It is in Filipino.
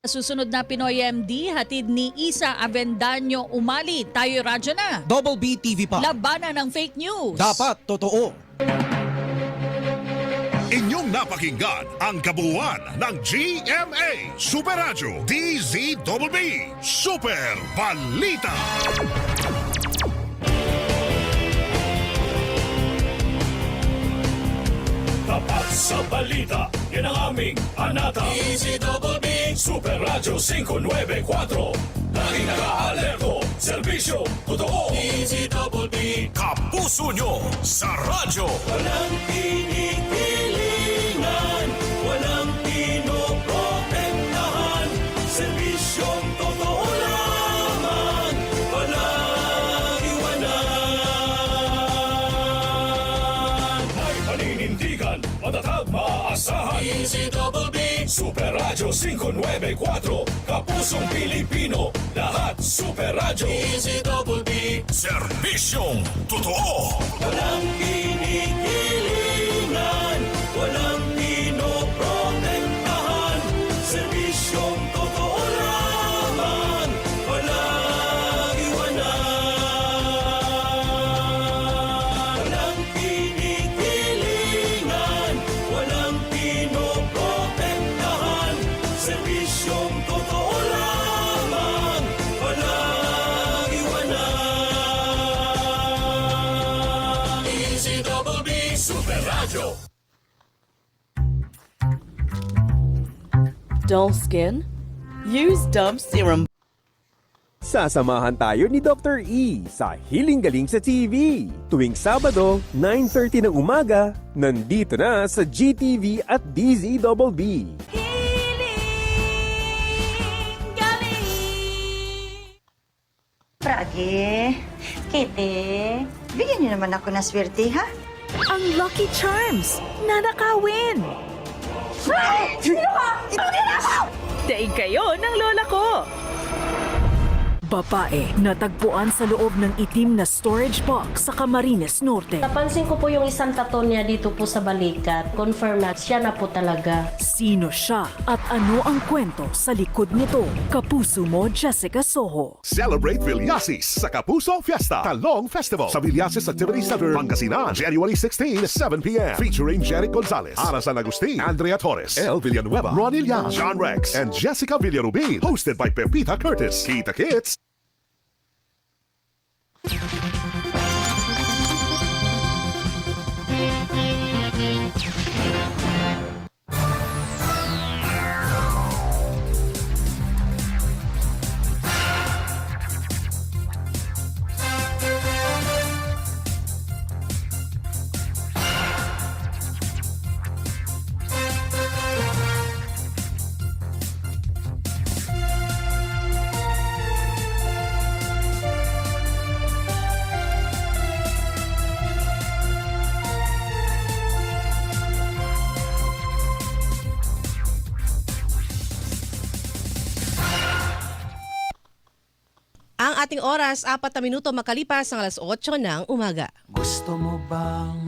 Susunod na Pinoy MD, hatid ni Isa Avendaño Umali. Tayo radyo na. Double B TV pa. Labanan ng fake news. Dapat totoo. Inyong napakinggan ang kabuuan ng GMA Super Radio DZBB Super Balita. Tapat sa balita, yan ang aming anata. DZBB Super Radio 594. Laging naka-alerto, serbisyo, totoo. DZBB Kapuso nyo sa radyo. Walang kinikilingan, walang pinoprotektahan. Serbisyong totoo lamang, walang iwanan. May paninindigan, matatag, maaasahan. DZBB Super Radio 594. Kapusong Pilipino, lahat Super Radio. DZBB Serbisyong totoo. Walang kinikilingan, walang pinoprotektahan. Serbisyong totoo lamang, walang iwanan. Walang kinikilingan, walang pinoprotektahan. Serbisyong totoo lamang, walang iwanan. DZBB Super Radio. Dull skin? Use Dove Serum. Sasamahan tayo ni Dr. E sa Hiling Galing sa TV. Tuwing Sabado, 9:30 ng umaga, nandito na sa GTV at DZBB. Pragi, Kitty, bigyan niyo naman ako ng swerte, ha? Ang Lucky Charms! Nanakawin! Daig kayo ng lola ko! Babae natagpuan sa loob ng itim na storage box sa Camarines Norte. Napansin ko po yung isang tattoo niya dito po sa balikat. Confirm na siya na po talaga. Sino siya at ano ang kwento sa likod nito? Kapuso mo, Jessica Soho. Celebrate Villasis sa Kapuso Fiesta Talong Festival sa Villasis Activity Center, Pangasinan, January 16, 7 p.m. Featuring Jeric Gonzalez, Ara San Agustin, Andrea Torres, El Villanueva, Ronil Yang, John Rex, and Jessica Villarubin. Hosted by Pepita Curtis. Kita Kits. Ang ating oras, 4 na minuto makalipas ang alas 8 ng umaga. Gusto mo bang